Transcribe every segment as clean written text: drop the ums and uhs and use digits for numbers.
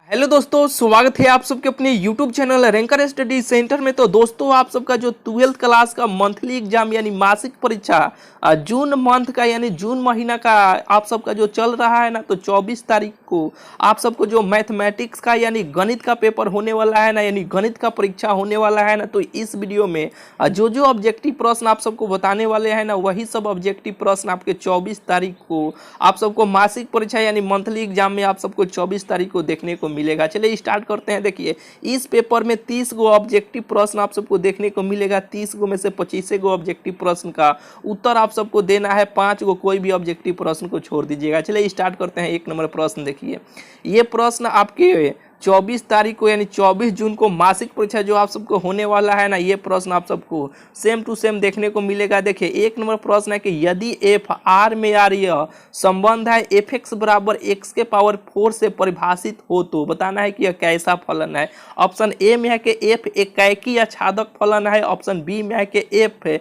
Hello दोस्तों, स्वागत है आप सबके अपने YouTube channel ranker study centre में। तो दोस्तों, आप सबका जो 12th क्लास का मंथली एग्जाम यानी मासिक परीक्षा जून मंथ का यानी जून महीना का आप सबका जो चल रहा है ना, तो 24 तारीख को आप सबको जो मैथमेटिक्स का यानी गणित का पेपर होने वाला है ना, यानी गणित का परीक्षा होने वाला है ना, तो इस वीडियो में जो जो ऑब्जेक्टिव प्रश्न आप सबको बताने वाले हैं ना, वही सब ऑब्जेक्टिव प्रश्न आपके 24 तारीख को आप सबको मासिक परीक्षा यानी मंथली एग्जाम में आप सबको 24 तारीख को देखने को मिलेगा। चलिए स्टार्ट करते हैं। देखिए, इस पेपर में 30 गो ऑब्जेक्टिव प्रश्न आप सबको देखने को मिलेगा। 30 गो में से 25 गो ऑब्जेक्टिव प्रश्न का उत्तर आप सबको देना है। 5 गो कोई भी ऑब्जेक्टिव प्रश्न को छोड़ दीजिएगा। चलिए स्टार्ट करते हैं। 1 नंबर प्रश्न देखिए, ये प्रश्न आपके 24 तारीख को यानी 24 जून को मासिक परीक्षा जो आप सबको होने वाला है ना, ये प्रश्न आप सबको सेम टू सेम देखने को मिलेगा। देखिए, 1 नंबर प्रश्न है कि यदि एफ आर में यार यह संबंध है एफ एक्स बराबर एक्स के पावर 4 से परिभाषित हो तो बताना है कि यह कैसा फलन है। ऑप्शन ए में है कि एफ एकाएकी या छादक फलन है। ऑप्शन बी में है कि एफ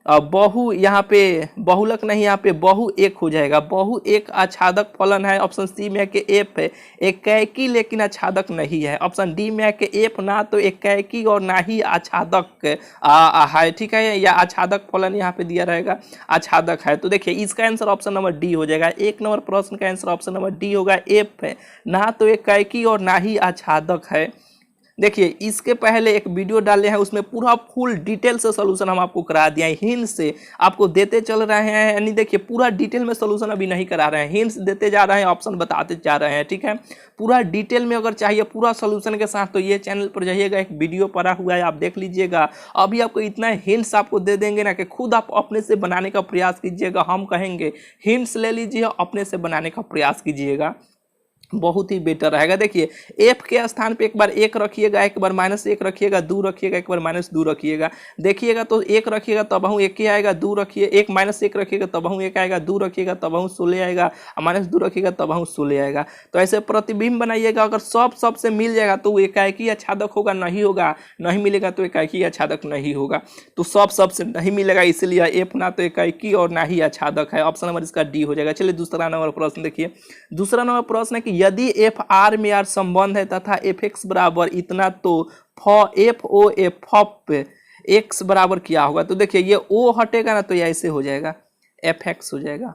बहु, यहाँ पे बहुलक नहीं, यहाँ पे बहु एक हो जाएगा, बहु एक आच्छादक फलन है। ऑप्शन सी में है कि एफ एकाएकी लेकिन आच्छादक नहीं है। ऑप्शन डी में है कि एफ ना तो एकाएकी और ना ही आच्छादक है, ठीक है, या आच्छादक फलन यहाँ पे दिया रहेगा, आच्छादक है। तो देखिए, इसका आंसर ऑप्शन नंबर डी हो जाएगा। 1 नंबर प्रश्न का आंसर ऑप्शन नंबर डी होगा। एफ ना तो एकाएकी और ना ही आच्छादक है। देखिए, इसके पहले एक वीडियो डाले हैं, उसमें पूरा फुल डिटेल से सोल्यूशन हम आपको करा दिया है। हिंट से आपको देते चल रहे हैं, यानी देखिए पूरा डिटेल में सोल्यूशन अभी नहीं करा रहे हैं, हिंट्स देते जा रहे हैं, ऑप्शन बताते जा रहे हैं, ठीक है। पूरा डिटेल में अगर चाहिए पूरा सोल्यूशन के साथ तो ये चैनल पर जाइएगा, एक वीडियो पड़ा हुआ है, आप देख लीजिएगा। अभी आपको इतना हिंट्स आपको दे देंगे ना कि खुद आप अपने से बनाने का प्रयास कीजिएगा। हम कहेंगे हिंट्स ले लीजिए, अपने से बनाने का प्रयास कीजिएगा, बहुत ही बेटर रहेगा। देखिए, एफ के स्थान पे एक बार 1 रखिएगा, एक बार -1 रखिएगा, 2 रखिएगा, एक बार -2 रखिएगा। देखिएगा तो 1 रखिएगा तब हम 1 ही आएगा, 2 रखिए, 1 -1 रखिएगा तब हम 1 आएगा, 2 रखिएगा तब हम 16 आएगा, -2 रखिएगा तब हम 16 आएगा। तो ऐसे प्रतिबिंब बनाइएगा। अगर सब से मिल जाएगा तो एकाएकी आच्छादक होगा, नहीं होगा, नहीं मिलेगा तो एकाएकी आच्छादक नहीं होगा। तो सब से नहीं मिलेगा, इसलिए एफ ना तो एकाएकी और ना ही आच्छादक है। ऑप्शन नंबर इसका डी हो जाएगा। चलिए दूसरा नंबर प्रश्न देखिए। दूसरा नंबर प्रश्न है कि यदि एफ आर में यार संबंध है तथा एफ एक्स बराबर इतना तो एफ ओ एफ एक्स बराबर क्या होगा। तो देखिए, ये ओ हटेगा ना तो ये ऐसे हो जाएगा, एफ एक्स हो जाएगा।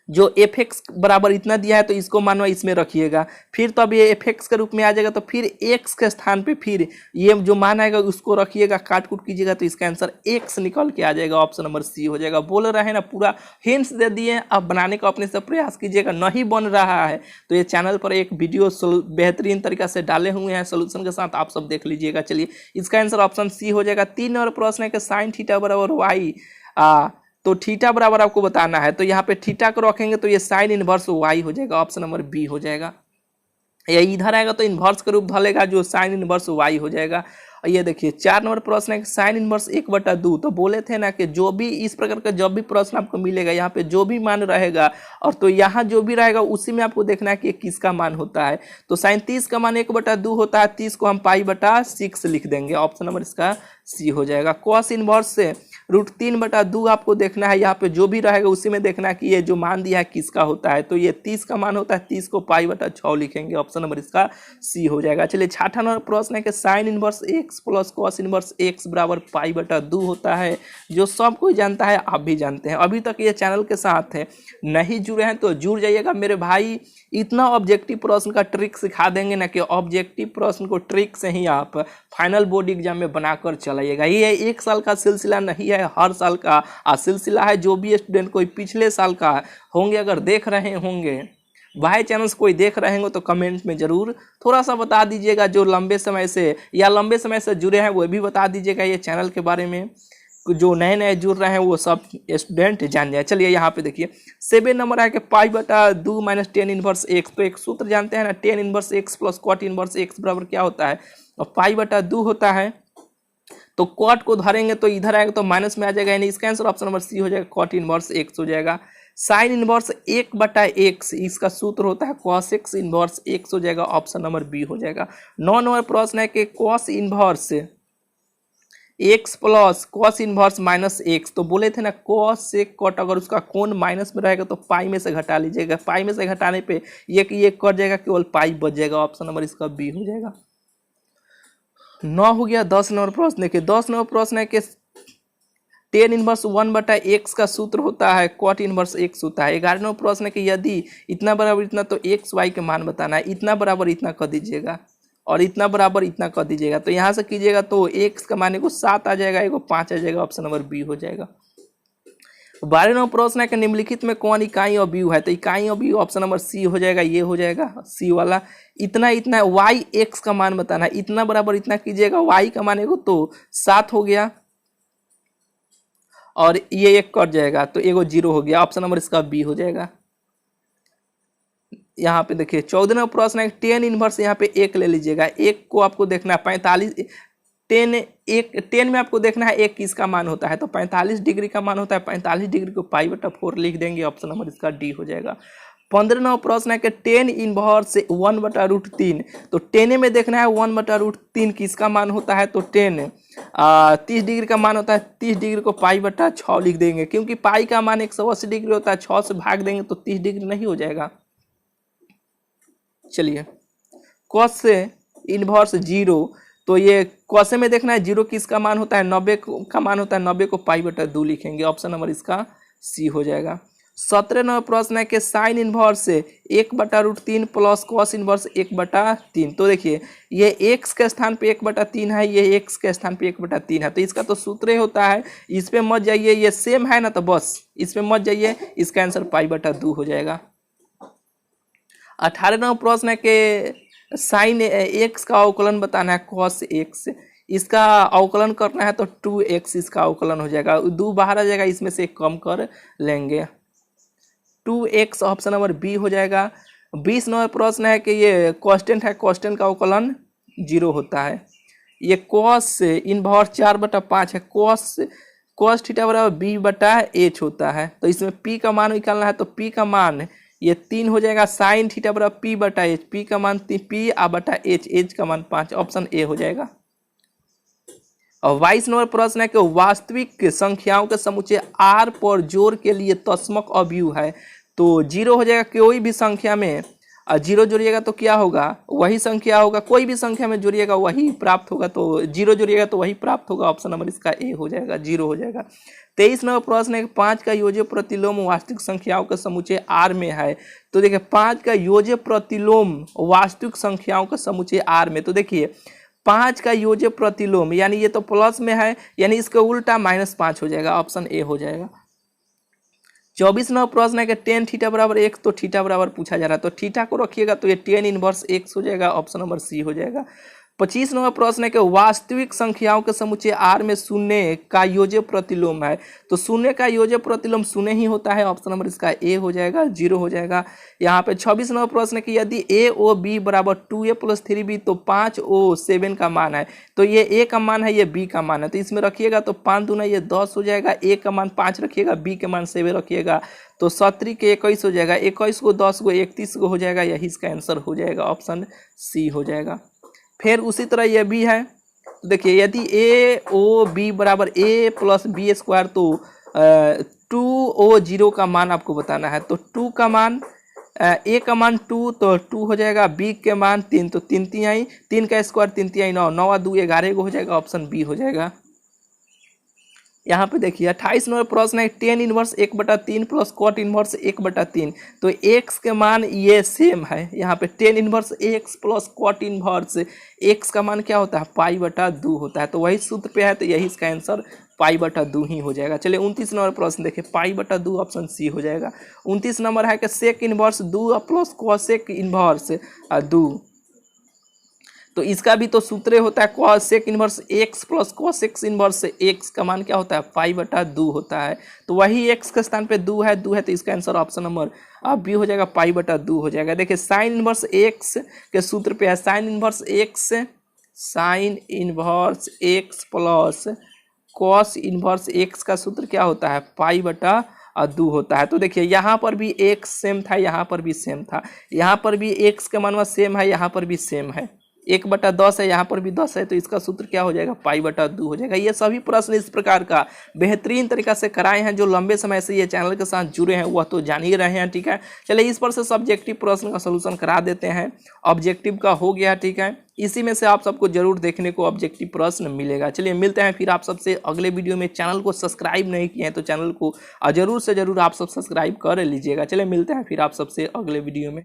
जो एफ एक्स बराबर इतना दिया है तो इसको मानो इसमें रखिएगा, फिर तो अब ये एफ एक्स के रूप में आ जाएगा। तो फिर एक्स के स्थान पे फिर ये जो मान आएगा उसको रखिएगा, काट कूट कीजिएगा तो इसका आंसर एक्स निकल के आ जाएगा। ऑप्शन नंबर सी हो जाएगा। बोल रहे हैं ना, पूरा हिंट्स दे दिए, अब बनाने का अपने से प्रयास कीजिएगा। नहीं बन रहा है तो ये चैनल पर एक वीडियो बेहतरीन तरीका से डाले हुए हैं सोल्यूशन के साथ, आप सब देख लीजिएगा। चलिए, इसका आंसर ऑप्शन सी हो जाएगा। 3 नंबर प्रश्न है कि साइन थीटा बराबर वाई, तो थीटा बराबर आपको बताना है। तो यहाँ पे थीटा को रखेंगे तो ये साइन इनवर्स वाई हो जाएगा। ऑप्शन नंबर बी हो जाएगा। या इधर आएगा तो इन्वर्स के रूप ढलेगा, जो साइन इनवर्स वाई हो जाएगा। ये देखिए, 4 नंबर प्रश्न है साइन इनवर्स 1/2। तो बोले थे ना कि जो भी इस प्रकार का जब भी प्रश्न आपको मिलेगा, यहाँ पे जो भी मान रहेगा और तो यहाँ जो भी रहेगा उसी में आपको देखना है कि किसका मान होता है। तो साइन 30 का मान 1/2 होता है, 30 को हम π/6 लिख देंगे। ऑप्शन नंबर इसका सी हो जाएगा। कॉस इनवर्स से √3/2 आपको देखना है, यहाँ पे जो भी रहेगा उसी में देखना है कि ये जो मान दिया है किसका होता है। तो ये 30 का मान होता है, 30 को π/6 लिखेंगे। ऑप्शन नंबर इसका सी हो जाएगा। चलिए, 6वां नंबर प्रश्न है कि sine inverse x plus cos inverse x बराबर π/2 होता है, जो सब कोई जानता है, आप भी जानते हैं। अभी तक ये चैनल के साथ है नहीं जुड़े हैं तो जुड़ जाइएगा मेरे भाई। इतना ऑब्जेक्टिव प्रश्न का ट्रिक सिखा देंगे ना कि ऑब्जेक्टिव प्रश्न को ट्रिक से ही आप फाइनल बोर्ड एग्जाम में बनाकर चलाइएगा। ये 1 साल का सिलसिला नहीं है, हर साल का सिलसिला है। जो भी स्टूडेंट कोई पिछले साल का होंगे, अगर देख रहे होंगे बाय चांस कोई देख रहे होंगे तो कमेंट में ज़रूर थोड़ा सा बता दीजिएगा। जो लंबे समय से जुड़े हैं वो भी बता दीजिएगा ये चैनल के बारे में। जो नए जुड़ रहे हैं वो सब स्टूडेंट जान जाए। चलिए, यहाँ पे देखिए 7 नंबर है कि π/2 - tan इनवर्स एक्स। तो एक सूत्र जानते हैं ना, tan inverse x plus cot inverse x बराबर क्या होता है, और π/2 होता है। तो कॉट को धरेंगे तो इधर आएगा तो माइनस में आ जाएगा, यानी इसका आंसर ऑप्शन नंबर सी हो जाएगा, कॉट इनवर्स एक्स हो जाएगा। साइन इनवर्स 1/x, इसका सूत्र होता है cos x इनवर्स x हो जाएगा। ऑप्शन नंबर बी हो जाएगा। 9 नंबर प्रश्न है कि cos inverse x plus cos inverse minus x. तो बोले थे ना कॉस से कट अगर उसका कोण माइनस में रहेगा तो पाई में से घटा लीजिएगा, पाई में से घटाने पे ये कट जाएगा, केवल पाई बच जाएगा। ऑप्शन नंबर इसका बी हो जाएगा। 9 हो गया। 10 नंबर प्रश्न देखिए, 10 नंबर प्रश्न है कि टेन इनवर्स 1/x का सूत्र होता है कॉट इनवर्स x होता है। 11 नंबर प्रश्न है कि यदि इतना बराबर इतना तो एक्स वाई के मान बताना है। इतना बराबर इतना कर दीजिएगा और इतना बराबर इतना कर दीजिएगा। तो यहाँ से कीजिएगा तो x का मान को 7 आ जाएगा, एगो 5 आ जाएगा। ऑप्शन नंबर बी हो जाएगा। 12 नंबर प्रश्न है कि निम्नलिखित में कौन इकाई अवयव है। तो इकाई अवयव ऑप्शन नंबर सी हो जाएगा, ये हो जाएगा सी वाला। इतना इतना वाई एक्स का मान बताना है। इतना बराबर इतना कीजिएगा, वाई का मान को तो 7 हो गया और ये एक कट जाएगा तो एगो 0 हो गया। ऑप्शन नंबर इसका बी हो जाएगा। यहाँ पे देखिए 14 नंबर प्रश्न है, टेन इनवर्स यहाँ पे एक ले लीजिएगा। एक को आपको देखना है 45, 10 में आपको देखना है एक किसका मान होता है। तो 45 डिग्री का मान होता है। 45 डिग्री को π/4 लिख देंगे। ऑप्शन नंबर इसका डी हो जाएगा। 15 नंबर प्रश्न है कि टेन इनवर्स 1/√3। तो 10 में देखना है 1/√3 किसका मान होता है। तो 30 डिग्री का मान होता है। 30 डिग्री को π/6 लिख देंगे, क्योंकि पाई का मान 180 डिग्री होता है। 6 से भाग देंगे तो 30 डिग्री नहीं हो जाएगा। चलिए कॉस से इनवर्स 0, तो ये कॉसे में देखना है 0 किसका मान होता है, 90 का मान होता है। 90 को π/2 लिखेंगे। ऑप्शन नंबर इसका सी हो जाएगा। 17 नंबर प्रश्न है कि sine inverse 1/√3 plus cos inverse 1/3। तो देखिए ये एक्स के स्थान पे 1/3 है, ये एक्स के स्थान पे 1/3 है। तो इसका तो सूत्र ही होता है, इस पे मत जाइए, ये सेम है ना तो बस इस पे मत जाइए। इसका आंसर π/2 हो जाएगा। 18 नंबर प्रश्न है कि साइन एक्स का अवकलन बताना है कॉस एक्स। इसका अवकलन करना है तो 2x इसका अवकलन हो जाएगा। 2 बाहर आ जाएगा, इसमें से कम कर लेंगे। 2x ऑप्शन नंबर बी हो जाएगा। 20 नंबर प्रश्न है कि ये कांस्टेंट है, कांस्टेंट का अवकलन 0 होता है। ये कॉस इनवर्स 4/5 है। कॉस थीटा बराबर b/h होता है। तो इसमें p का मान निकालना है, तो p का मान ये 3 हो जाएगा। साइन थीटा बराबर p/h, p का मान p/h, h का मान 5। ऑप्शन ए हो जाएगा। और 22 नंबर प्रश्न है कि वास्तविक संख्याओं के समुच्चय r पर जोड़ के लिए तस्मक अवयव है। तो 0 हो जाएगा। कोई भी संख्या में 0 जोड़िएगा तो क्या होगा, वही संख्या होगा। कोई भी संख्या में जोड़िएगा वही प्राप्त होगा। तो 0 जोड़िएगा तो वही प्राप्त होगा। ऑप्शन नंबर इसका ए हो जाएगा, 0 हो जाएगा। 23 नंबर प्रश्न है कि 5 का योज्य प्रतिलोम वास्तविक संख्याओं का समुच्चय r में है। तो देखिए 5 का योज्य प्रतिलोम वास्तविक संख्याओं का समुच्चय r में। तो देखिए 5 का योज्य प्रतिलोम यानी ये तो प्लस में है, यानी इसका उल्टा -5 हो जाएगा। ऑप्शन ए हो जाएगा। 24 नंबर प्रश्न है कि टेन थीटा बराबर x, तो थीटा बराबर पूछा जा रहा है। तो थीटा को रखिएगा तो ये टेन इनवर्स x हो जाएगा। ऑप्शन नंबर सी हो जाएगा। 25 नंबर प्रश्न है कि वास्तविक संख्याओं के समुच्चय r में शून्य का योज्य प्रतिलोम है। तो शून्य का योज्य प्रतिलोम शून्य ही होता है। ऑप्शन नंबर इसका ए हो जाएगा, 0 हो जाएगा। यहाँ पे 26 नंबर प्रश्न है कि यदि a/b बराबर 2a + 3b तो 5o 7 का मान है। तो ये a का मान है, ये b का मान है। तो इसमें रखिएगा तो 5 दूना ये 10 हो जाएगा। a का मान 5 रखिएगा, b के मान 7 रखिएगा तो 17 के 21 हो जाएगा। 21 को 10 को 31 को हो जाएगा। यही इसका आंसर हो जाएगा। ऑप्शन सी हो जाएगा। फिर उसी तरह यह भी है। तो देखिए यदि a/o/b बराबर a + b² तो 2o0 का मान आपको बताना है। तो 2 का मान a का मान 2 तो 2 हो जाएगा। b के मान 3 तो 3 तिहाई, 3 का स्क्वायर 3 तिहाई 9, 9 2 11 हो जाएगा। ऑप्शन बी हो जाएगा। यहाँ पे देखिए 28 नंबर प्रश्न है tan inverse 1/3 plus cot inverse 1/3। तो x के मान ये सेम है। यहाँ पे tan inverse x plus cot inverse x का मान क्या होता है, π/2 होता है। तो वही सूत्र पे है, तो यही इसका आंसर π/2 ही हो जाएगा। चलिए 29 नंबर प्रश्न देखिए, π/2 ऑप्शन सी हो जाएगा। 29 नंबर है कि sec inverse 2 plus cosec inverse 2। तो इसका भी तो सूत्र होता है cosec inverse x plus cosec inverse x का मान क्या होता है, π/2 होता है। तो वही x के स्थान पे 2 है तो इसका आंसर ऑप्शन नंबर बी हो जाएगा, π/2 हो जाएगा। देखिए साइन इनवर्स x के सूत्र पे है sine inverse x plus cos inverse x का सूत्र क्या होता है, π/2 होता है। तो देखिए यहाँ पर भी x सेम था, यहाँ पर भी सेम था, यहाँ पर भी x का मानवा सेम है, यहाँ पर भी सेम है। 1/10 है, यहाँ पर भी 10 है, तो इसका सूत्र क्या हो जाएगा, π/2 हो जाएगा। ये सभी प्रश्न इस प्रकार का बेहतरीन तरीका से कराए हैं। जो लंबे समय से ये चैनल के साथ जुड़े हैं वह तो जान ही रहे हैं, ठीक है। चलिए इस पर से सब्जेक्टिव प्रश्न का सलूशन करा देते हैं। ऑब्जेक्टिव का हो गया, ठीक है। इसी में से आप सबको जरूर देखने को ऑब्जेक्टिव प्रश्न मिलेगा। चलिए मिलते हैं फिर आप सबसे अगले वीडियो में। चैनल को सब्सक्राइब नहीं किए हैं तो चैनल को जरूर से जरूर आप सब सब्सक्राइब कर लीजिएगा। चलिए मिलते हैं फिर आप सबसे अगले वीडियो में।